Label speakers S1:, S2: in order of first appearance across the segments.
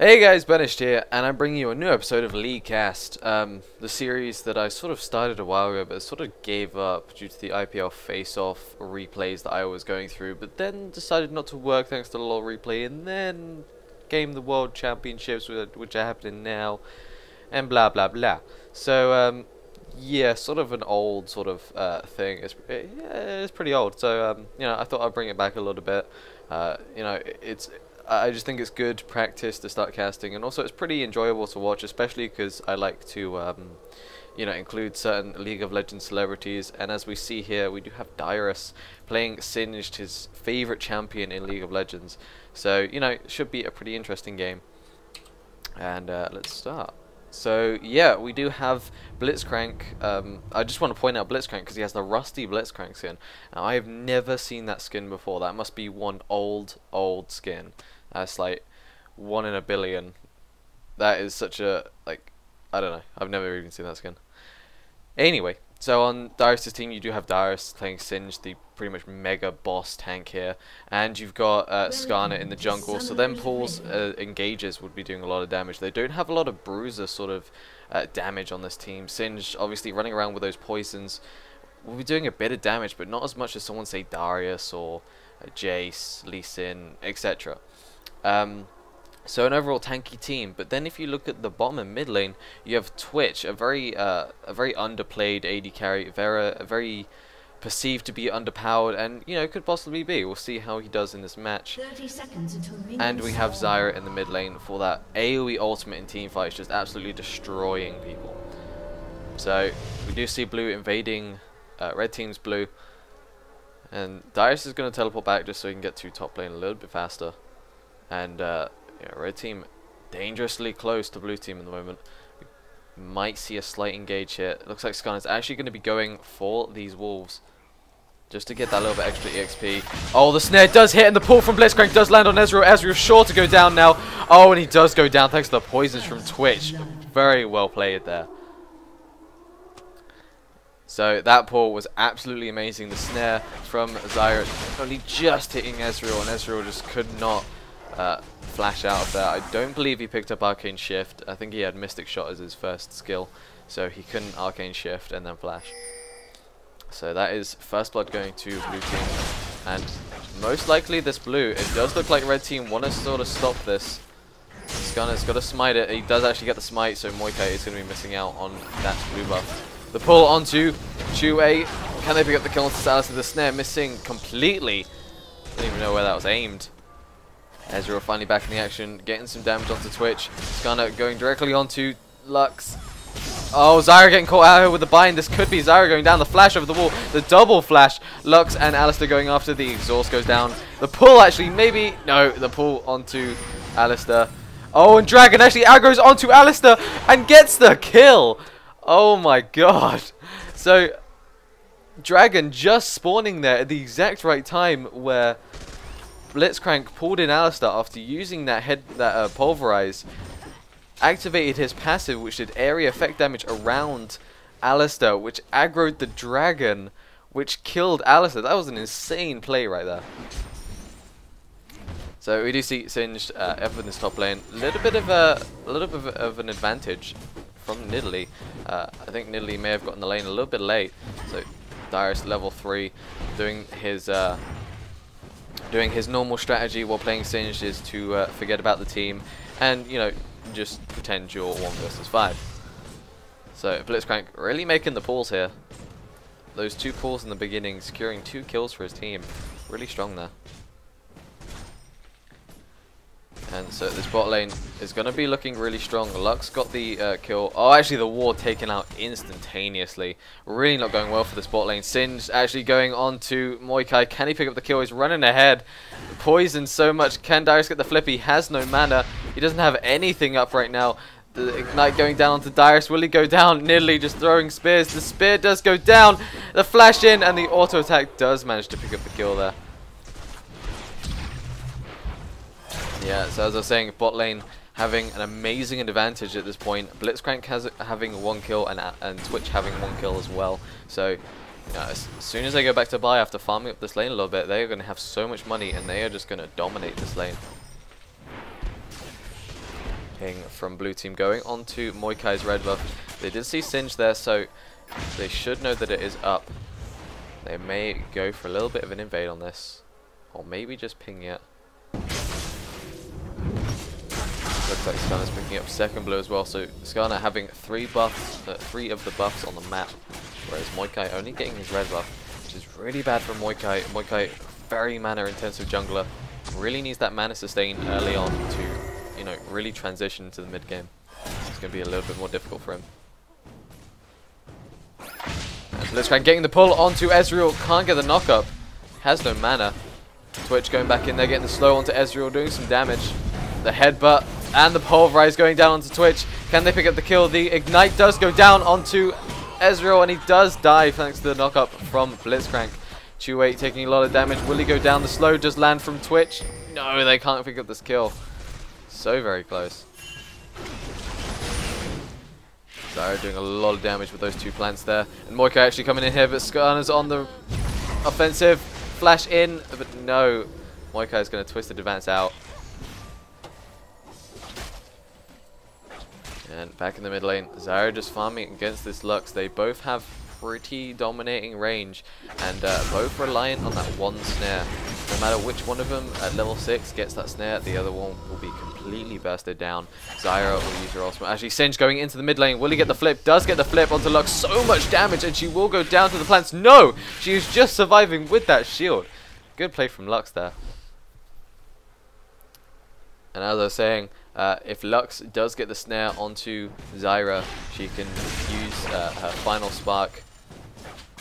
S1: Hey guys, Burnished here, and I'm bringing you a new episode of League Cast, the series that I sort of started a while ago, but sort of gave up due to the IPL face-off replays that I was going through, but then decided not to work thanks to the LoL replay, and then came the World Championships, which are happening now, and blah blah blah. So, yeah, sort of an old sort of thing. It's pretty old, so I thought I'd bring it back a little bit. I just think it's good practice to start casting, and also it's pretty enjoyable to watch, especially because I like to, include certain League of Legends celebrities. And as we see here, we do have Dyrus playing Singed, his favorite champion in League of Legends. So, it should be a pretty interesting game. And let's start. So, yeah, we do have Blitzcrank. I just want to point out Blitzcrank because he has the rusty Blitzcrank skin. Now, I have never seen that skin before. That must be one old skin. That's like 1 in a billion. That is such a, I don't know. I've never even seen that skin. Anyway, so on Dyrus' team, you do have Dyrus playing Singed, the pretty much mega boss tank here. And you've got Skarner in the jungle. So then Paul's engages would be doing a lot of damage. They don't have a lot of bruiser sort of damage on this team. Singed, obviously running around with those poisons, will be doing a bit of damage, but not as much as someone, say, Darius or Jace, Lee Sin, etc. So an overall tanky team, but then if you look at the bottom and mid lane, you have Twitch, a very underplayed AD carry, very perceived to be underpowered, and could possibly be. We'll see how he does in this match.
S2: 30 seconds until
S1: and we have Zyra in the mid lane for that AoE ultimate in team fights, just absolutely destroying people. So we do see blue invading red team's blue, and Dyrus is going to teleport back just so he can get to top lane a little bit faster. And red team dangerously close to blue team at the moment. We might see a slight engage here. It looks like Skarner's actually going to be going for these wolves just to get that little bit extra EXP. Oh, the snare does hit, and the pull from Blitzcrank does land on Ezreal. Ezreal's sure to go down now. Oh, and he does go down thanks to the poisons from Twitch. Very well played there. So that pull was absolutely amazing. The snare from Zyra only just hitting Ezreal, and Ezreal just could not flash out of there. I don't believe he picked up Arcane Shift. I think he had Mystic Shot as his first skill, so he couldn't Arcane Shift and then flash. So that is first blood going to blue team, and most likely this blue, it does look like red team want to sort of stop this. Skarner's got to smite it. He does actually get the smite, so Moikai is going to be missing out on that blue buff. The pull onto Chue. Can they pick up the kill onto Alistair? The snare missing completely. I don't even know where that was aimed. Ezreal finally back in the action, getting some damage onto Twitch. Skarner going directly onto Lux. Oh, Zyra getting caught out here with the bind. This could be Zyra going down the flash over the wall. The double flash. Lux and Alistair going after. The exhaust goes down. The pull actually, maybe. No, the pull onto Alistair. Oh, and Dragon actually aggroes onto Alistair and gets the kill. Oh my god. So, Dragon just spawning there at the exact right time where Blitzcrank pulled in Alistair after using that pulverize, activated his passive, which did area effect damage around Alistair, which aggroed the dragon, which killed Alistair. That was an insane play right there. So we do see Singed up in this top lane, a little bit of an advantage from Nidalee. I think Nidalee may have gotten the lane a little bit late. So Dyrus level 3, doing his normal strategy while playing Singed is to forget about the team and, just pretend you're 1 versus 5. So Blitzcrank really making the pulls here. Those 2 pulls in the beginning, securing 2 kills for his team. Really strong there. And so this bot lane is going to be looking really strong. Lux got the kill. Oh, actually the ward taken out instantaneously. Really not going well for this bot lane. Singed actually going on to Moikai. Can he pick up the kill? He's running ahead. Poisoned so much. Can Dyrus get the flip? He has no mana. He doesn't have anything up right now. The Ignite going down onto Dyrus. Will he go down? Nidalee just throwing spears. The spear does go down. The flash in and the auto attack does manage to pick up the kill there. Yeah, so as I was saying, bot lane having an amazing advantage at this point. Blitzcrank having 1 kill and Twitch having 1 kill as well. So, as soon as they go back to buy after farming up this lane a little bit, they are going to have so much money and they are just going to dominate this lane. ping from blue team going on to Moikai's red buff. They did see Singe there, so they should know that it is up. They may go for a little bit of an invade on this, or maybe just ping it. Looks like Skarner's picking up second blue as well, so Skarner having three of the buffs on the map, whereas Moikai only getting his red buff, which is really bad for Moikai. Moikai, very mana intensive jungler, really needs that mana sustain early on to, you know, really transition into the mid game. It's going to be a little bit more difficult for him. And Blitzcrank getting the pull onto Ezreal, can't get the knock up, has no mana. Twitch going back in there, getting the slow onto Ezreal, doing some damage. The headbutt and the pulverize going down onto Twitch. Can they pick up the kill? The ignite does go down onto Ezreal, and he does die thanks to the knock up from Blitzcrank. 2-8 taking a lot of damage. Will he go down? The slow does land from Twitch. No, they can't pick up this kill. So very close. Zyra doing a lot of damage with those two plants there. And Moikai actually coming in here, but Skarner's on the offensive. Flash in, but no. Moikai is going to Twisted Advance out. And back in the mid lane, Zyra just farming against this Lux. They both have pretty dominating range, and both reliant on that one snare. No matter which one of them at level 6 gets that snare, the other one will be completely bursted down. Zyra will use her ultimate. Actually, Singe going into the mid lane. Will he get the flip? Does get the flip onto Lux. So much damage, and she will go down to the plants. No! She is just surviving with that shield. Good play from Lux there. And as I was saying, if Lux does get the snare onto Zyra, she can use her final spark,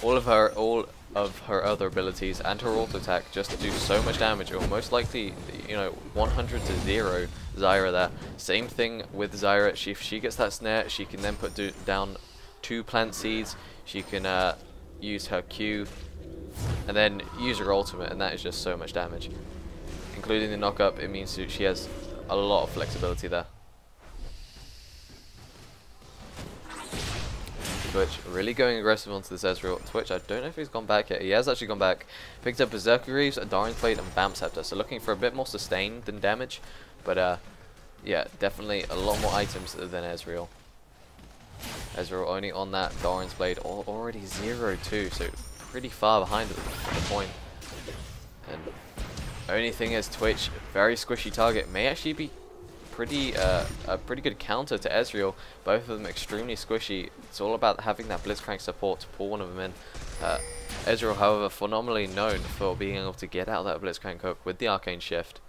S1: all of her other abilities, and her auto attack just to do so much damage. It will most likely, you know, 100 to 0 Zyra there. Same thing with Zyra. If she gets that snare, she can then put down 2 plant seeds. She can use her Q, and then use her ultimate, and that is just so much damage. Including the knock up, it means that she has a lot of flexibility there. Twitch really going aggressive onto this Ezreal. Twitch, I don't know if he's gone back yet. He has actually gone back. Picked up Berserker Greaves, a Doran's Blade, and Vamp Scepter. So looking for a bit more sustain than damage. But yeah, definitely a lot more items than Ezreal. Ezreal only on that Doran's Blade, already 0-2, so pretty far behind at the point. And only thing is, Twitch, very squishy target, may actually be a pretty good counter to Ezreal. Both of them extremely squishy. It's all about having that Blitzcrank support to pull one of them in. Ezreal, however, phenomenally known for being able to get out that Blitzcrank hook with the Arcane Shift.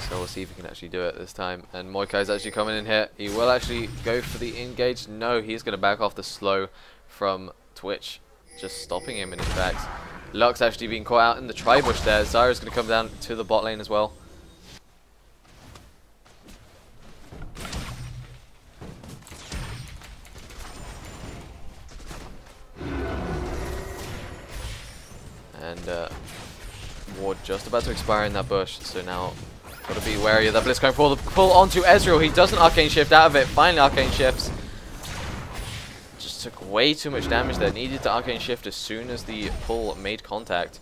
S1: So we'll see if he can actually do it this time. And Moikai's actually coming in here. He will actually go for the engage. No, he's going to back off the slow from Twitch, just stopping him in his tracks. Lux actually being caught out in the tri-bush there. Zyra's going to come down to the bot lane as well. And ward just about to expire in that bush, so now gotta be wary of that Blitzcrank pull onto Ezreal. He does an Arcane Shift out of it. Finally Arcane Shifts. Just took way too much damage there. Needed to Arcane Shift as soon as the pull made contact.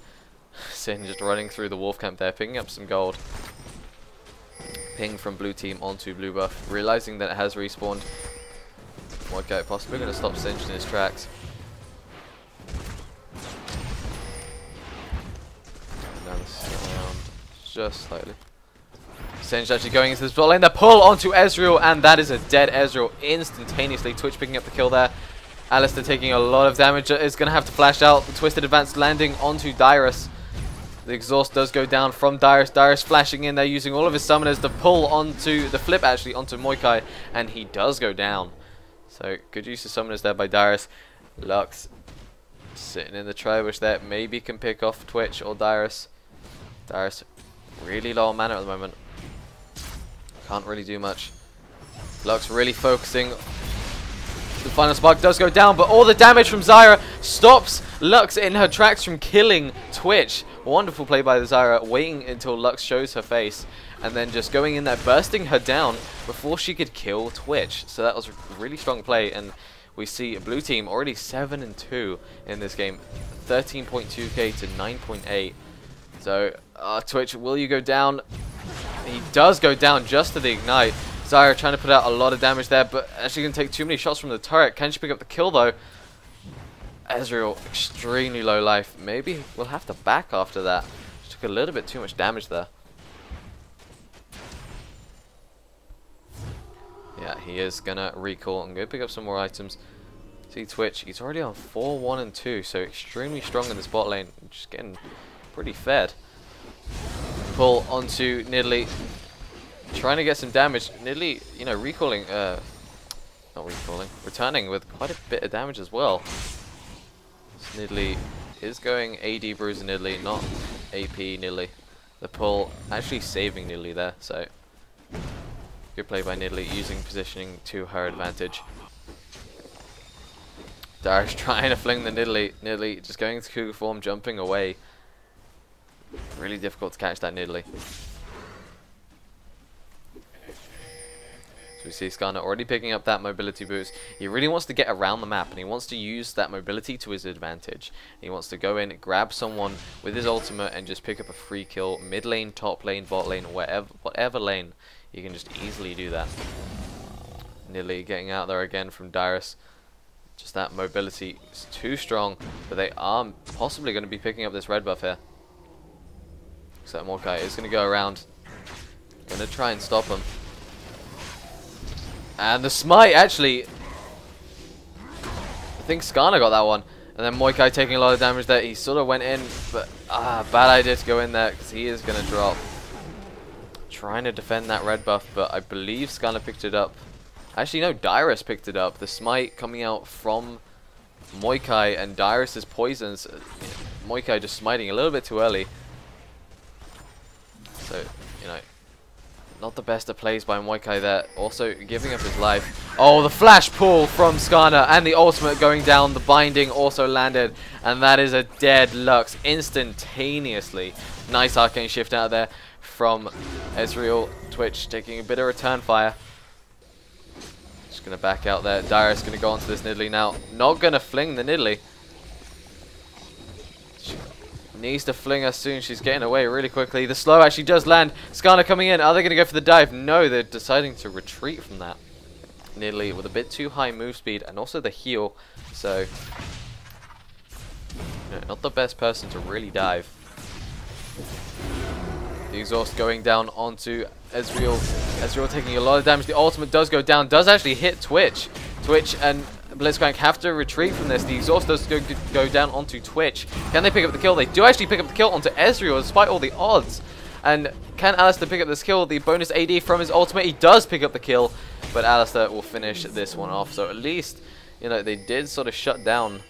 S1: Sin just running through the wolf camp there, picking up some gold. Ping from blue team onto blue buff, realizing that it has respawned. Okay, possibly gonna stop Singe in his tracks. Down around just slightly. Singe actually going into this bot lane. The pull onto Ezreal, and that is a dead Ezreal instantaneously. Twitch picking up the kill there. Alistair taking a lot of damage. Is going to have to flash out. The Twisted Advance landing onto Dyrus. The exhaust does go down from Dyrus. Dyrus flashing in there, using all of his summoners to pull onto the flip actually onto Moikai, and he does go down. So good use of summoners there by Dyrus. Lux sitting in the tri-bush there. Maybe can pick off Twitch or Dyrus. Dyrus really low on mana at the moment. Can't really do much. Lux really focusing. The final spark does go down, but all the damage from Zyra stops Lux in her tracks from killing Twitch. Wonderful play by the Zyra, waiting until Lux shows her face, and then just going in there, bursting her down before she could kill Twitch. So that was a really strong play, and we see blue team already 7-2 in this game. 13.2k to 9.8. So Twitch, will you go down? He does go down just to the ignite. Zyra trying to put out a lot of damage there, but actually going to take too many shots from the turret. Can she pick up the kill though? Ezreal, extremely low life. Maybe we'll have to back after that. She took a little bit too much damage there. Yeah, he is going to recall and go pick up some more items. See Twitch, he's already on 4, 1, and 2, so extremely strong in this bot lane. Just getting pretty fed. Pull onto Nidalee. Trying to get some damage. Nidalee, you know, recalling, not recalling, returning with quite a bit of damage as well. So Nidalee is going AD Bruiser Nidalee, not AP Nidalee. The pull actually saving Nidalee there, so good play by Nidalee, using positioning to her advantage. Dyrus trying to fling the Nidalee. Nidalee just going into Cougar form, jumping away. Really difficult to catch that Nidalee. So we see Skarner already picking up that mobility boost. He really wants to get around the map, and he wants to use that mobility to his advantage. He wants to go in, grab someone with his ultimate, and just pick up a free kill. Mid lane, top lane, bot lane, whatever lane. You can just easily do that. Nidalee getting out there again from Dyrus. Just that mobility is too strong, but they are possibly going to be picking up this red buff here. So Mordecai is going to go around. Going to try and stop him. And the smite, actually, I think Skarner got that one. And then Mordecai taking a lot of damage there. He sort of went in, but bad idea to go in there because he is going to drop. Trying to defend that red buff, but I believe Skarner picked it up. Actually, no, Dyrus picked it up. The smite coming out from Mordecai and Dyrus's poisons. Mordecai just smiting a little bit too early. So, you know, not the best of plays by Mordecai there. Also giving up his life. Oh, the flash pull from Skarner and the ultimate going down. The binding also landed. And that is a dead Lux instantaneously. Nice arcane shift out there from Ezreal. Twitch taking a bit of return fire. Just going to back out there. Dyrus going to go onto this Nidalee now. Not going to fling the Nidalee. She needs to fling her soon. She's getting away really quickly. The slow actually does land. Skarner coming in. Are they going to go for the dive? No, they're deciding to retreat from that. Nidalee with a bit too high move speed and also the heal. So, you know, not the best person to really dive. The exhaust going down onto Ezreal. Ezreal taking a lot of damage. The ultimate does go down. Does actually hit Twitch. Twitch and Blitzcrank have to retreat from this. The exhaust does go down onto Twitch. Can they pick up the kill? They do actually pick up the kill onto Ezreal despite all the odds. And can Alistar pick up this kill? The bonus AD from his ultimate. He does pick up the kill. But Alistar will finish this one off. So at least, you know, they did sort of shut down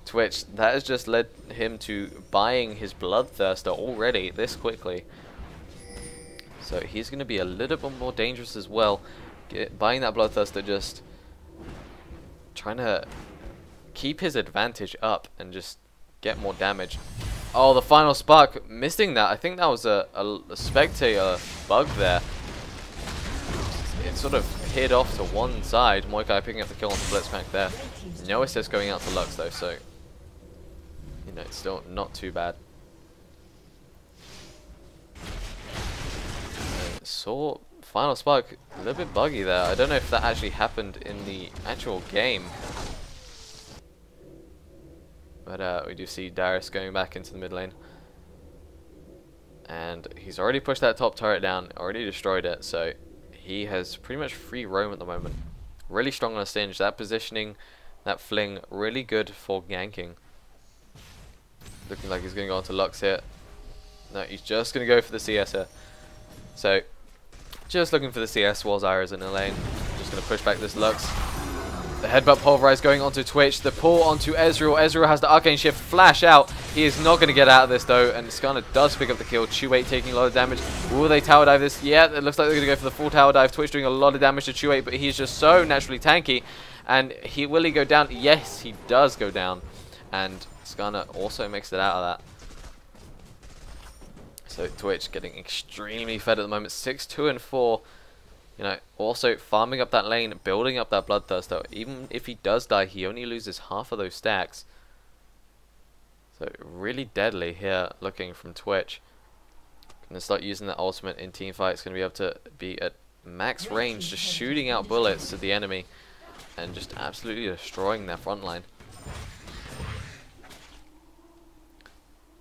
S1: Twitch. That has just led him to buying his Bloodthirster already this quickly. So he's going to be a little bit more dangerous as well. Buying that Bloodthirster, just trying to keep his advantage up and just get more damage. Oh, the final spark, missing that. I think that was a spectator bug there. It sort of hid off to one side. Mordecai picking up the kill on the Blitzcrank there. No assist going out to Lux though, so you know, it's still not too bad. Saw final spark a little bit buggy there. I don't know if that actually happened in the actual game, but we do see Dyrus going back into the mid lane, and he's already pushed that top turret down, already destroyed it, so he has pretty much free roam at the moment. Really strong on a stinge. That positioning, that fling, really good for ganking. Looking like he's going to go on to Lux here. No, he's just going to go for the CS here. So, just looking for the CS while Zyra's in the lane. Just going to push back this Lux. The headbutt pulverize going onto Twitch. The pull onto Ezreal. Ezreal has the arcane shift flash out. He is not going to get out of this though. And Skarner does pick up the kill. Ep.8 taking a lot of damage. Will they tower dive this? Yeah, it looks like they're going to go for the full tower dive. Twitch doing a lot of damage to Ep.8, but he's just so naturally tanky. And will he go down? Yes, he does go down. And Skarner also makes it out of that. So Twitch getting extremely fed at the moment. 6, 2, and 4. You know, also farming up that lane, building up that Bloodthirster. Even if he does die, he only loses half of those stacks. So really deadly here, looking from Twitch. Gonna start using that ultimate in team fights. Gonna be able to be at max range, just shooting out bullets to the enemy and just absolutely destroying their front line.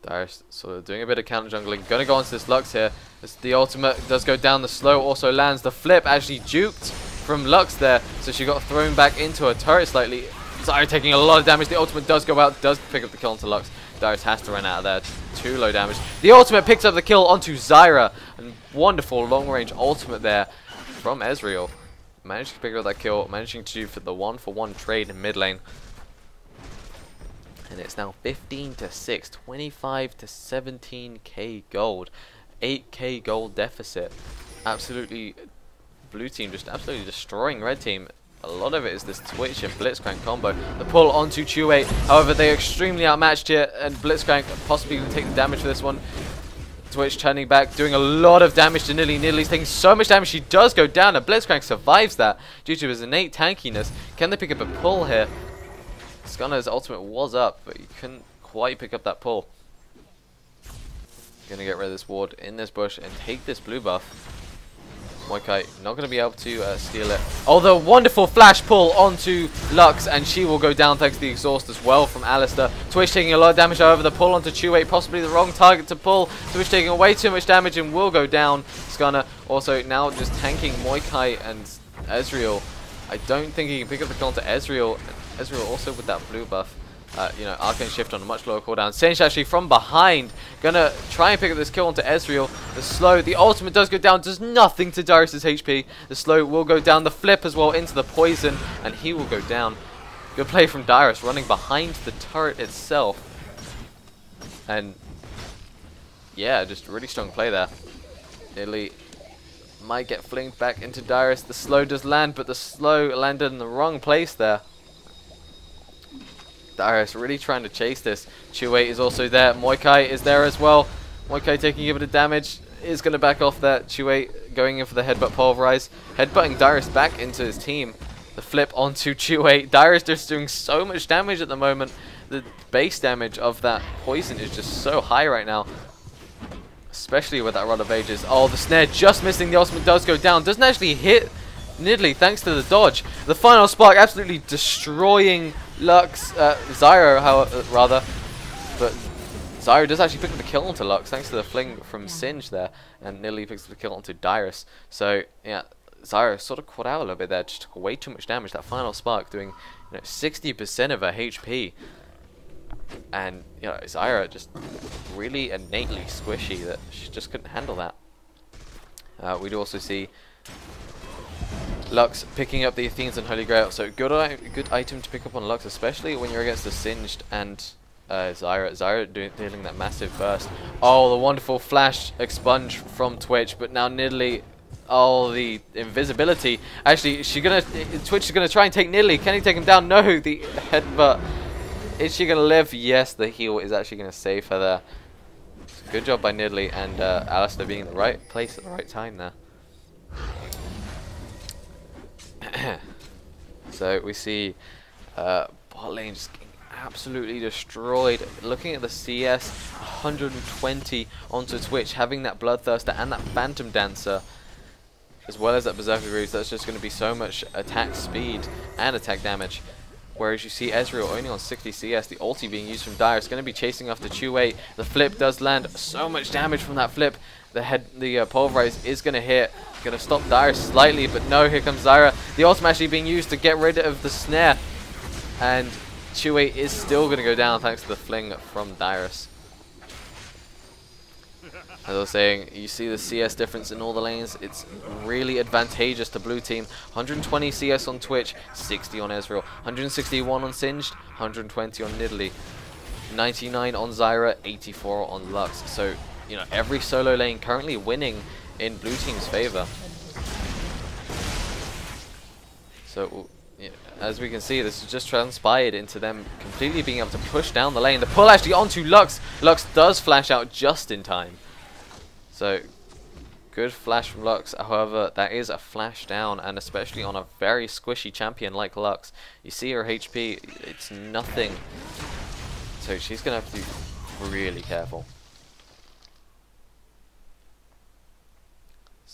S1: Dyrus sort of doing a bit of counter jungling. Gonna go onto this Lux here. As the ultimate does go down, the slow also lands. The flip actually duped from Lux there, so she got thrown back into her turret slightly. Zyra taking a lot of damage. The ultimate does go out, does pick up the kill onto Lux. Dyrus has to run out of there. Too low damage. The ultimate picks up the kill onto Zyra. And wonderful long range ultimate there from Ezreal. Managed to pick up that kill, managing to do for the 1-for-1 trade in mid lane. And it's now 15 to 6, 25 to 17k gold, 8k gold deficit. Absolutely, blue team just absolutely destroying red team. A lot of it is this Twitch and Blitzcrank combo. The pull onto Q8, however they're extremely outmatched here, and Blitzcrank possibly going to take the damage for this one. Twitch turning back, doing a lot of damage to Nidali. Nidali's taking so much damage, she does go down, and Blitzcrank survives that due to his innate tankiness. Can they pick up a pull here? Skarner's ultimate was up, but he couldn't quite pick up that pull. Gonna get rid of this ward in this bush and take this blue buff. Moikai not gonna be able to steal it. Oh, the wonderful flash pull onto Lux, and she will go down thanks to the exhaust as well from Alistair. Twitch taking a lot of damage, however the pull onto Q8, possibly the wrong target to pull. Twitch taking way too much damage and will go down. Skarner also now just tanking Moikai and Ezreal. I don't think he can pick up the kill onto Ezreal. Ezreal also with that blue buff. You know, Arcane Shift on a much lower cooldown. Singed actually from behind, gonna try and pick up this kill onto Ezreal. The slow, the ultimate does go down, does nothing to Dyrus' HP. The slow will go down, the flip as well into the poison, and he will go down. Good play from Dyrus, running behind the turret itself. And yeah, just really strong play there. Nearly might get flinged back into Dyrus. The slow does land, but the slow landed in the wrong place there. Dyrus really trying to chase this. Q8 is also there. Moikai is there as well. Moikai taking a bit of damage. Is going to back off that. Q8 going in for the headbutt pulverize. Headbutting Dyrus back into his team. The flip onto Q8. Dyrus just doing so much damage at the moment. The base damage of that poison is just so high right now. Especially with that Rod of Ages. Oh, the snare just missing. The ultimate does go down. Doesn't actually hit Nidalee thanks to the dodge. The final spark absolutely destroying Lux, Zyra, rather. But Zyra does actually pick up the kill onto Lux thanks to the fling from Singed there. And Nidalee picks up the kill onto Dyrus. So, yeah, Zyra sort of caught out a little bit there. Just took way too much damage. That final spark doing 60% of her HP. And, you know, Zyra just really innately squishy that she just couldn't handle that. We do also see Lux picking up the Athenes and Holy Grail, so good item to pick up on Lux, especially when you're against the Singed and Zyra. Zyra dealing that massive burst. Oh, the wonderful flash expunge from Twitch, but now Nidalee, oh, the invisibility. Actually, Twitch is gonna try and take Nidalee. Can he take him down? No, the headbutt. Is she gonna live? Yes, the heal is actually gonna save her there. Good job by Nidalee and Alistair being in the right place at the right time there. So we see bot lane just getting absolutely destroyed. Looking at the CS, 120 onto Twitch, having that Bloodthirster and that Phantom Dancer, as well as that Berserker Greaves. That's just going to be so much attack speed and attack damage. Whereas you see Ezreal only on 60 CS, the ulti being used from Dyrus, going to be chasing after Q8. The flip does land, so much damage from that flip. The pulverize is going to hit, going to stop Dyrus slightly, but no, here comes Zyra. The ultimate actually being used to get rid of the snare, and Q8 is still going to go down thanks to the fling from Dyrus. As I was saying, you see the CS difference in all the lanes. It's really advantageous to blue team. 120 CS on Twitch, 60 on Ezreal, 161 on Singed, 120 on Nidalee, 99 on Zyra, 84 on Lux. So, you know, every solo lane currently winning in blue team's favor. So, yeah, as we can see, this has just transpired into them completely being able to push down the lane. The pull actually onto Lux. Lux does flash out just in time. So, good flash from Lux. However, that is a flash down, and especially on a very squishy champion like Lux. You see her HP, it's nothing. So she's going to have to be really careful.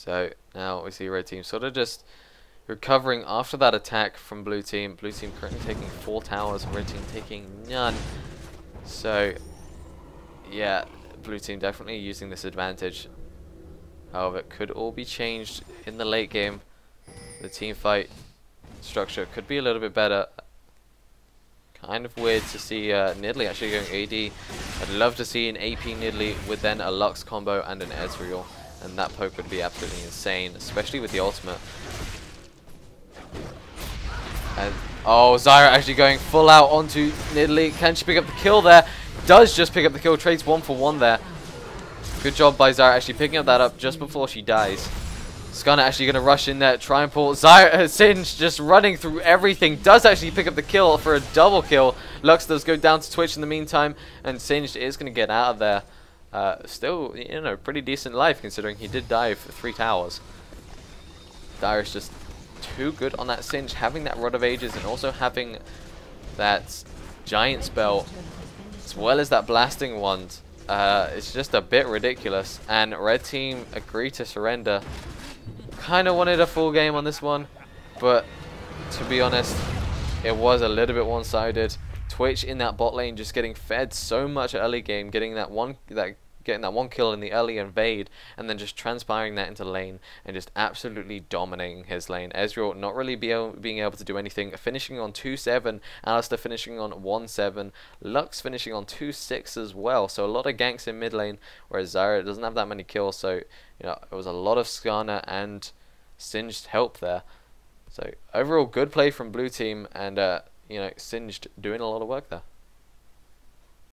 S1: So now we see red team sort of just recovering after that attack from blue team. Blue team currently taking 4 towers, red team taking none. So yeah, blue team definitely using this advantage. However, it could all be changed in the late game. The team fight structure could be a little bit better. Kind of weird to see Nidalee actually going AD. I'd love to see an AP Nidalee with then a Lux combo and an Ezreal, and that poke would be absolutely insane, especially with the ultimate. And oh, Zyra actually going full out onto Nidalee. Can she pick up the kill there? Does just pick up the kill. Trades 1 for 1 there. Good job by Zyra actually picking up that up just before she dies. Skarner actually going to rush in there, try and pull. Singe just running through everything. Does actually pick up the kill for a double kill. Lux does go down to Twitch in the meantime, and Singed is going to get out of there. Still, you know, pretty decent life considering he did die for 3 towers. Dyrus just too good on that Singe, having that Rod of Ages and also having that giant spell as well as that blasting wand. It's just a bit ridiculous, and red team agreed to surrender. Kind of wanted a full game on this one, but to be honest, it was a little bit one-sided. Twitch in that bot lane just getting fed so much early game, getting that one kill in the early invade, and then just transpiring that into lane and just absolutely dominating his lane. Ezreal not really being able to do anything, finishing on 2-7, Alistar finishing on 1-7, Lux finishing on 2-6 as well. So a lot of ganks in mid lane, whereas Zyra doesn't have that many kills. So you know, it was a lot of Skarner and Singed help there. So overall good play from blue team, and you know, Singed doing a lot of work there.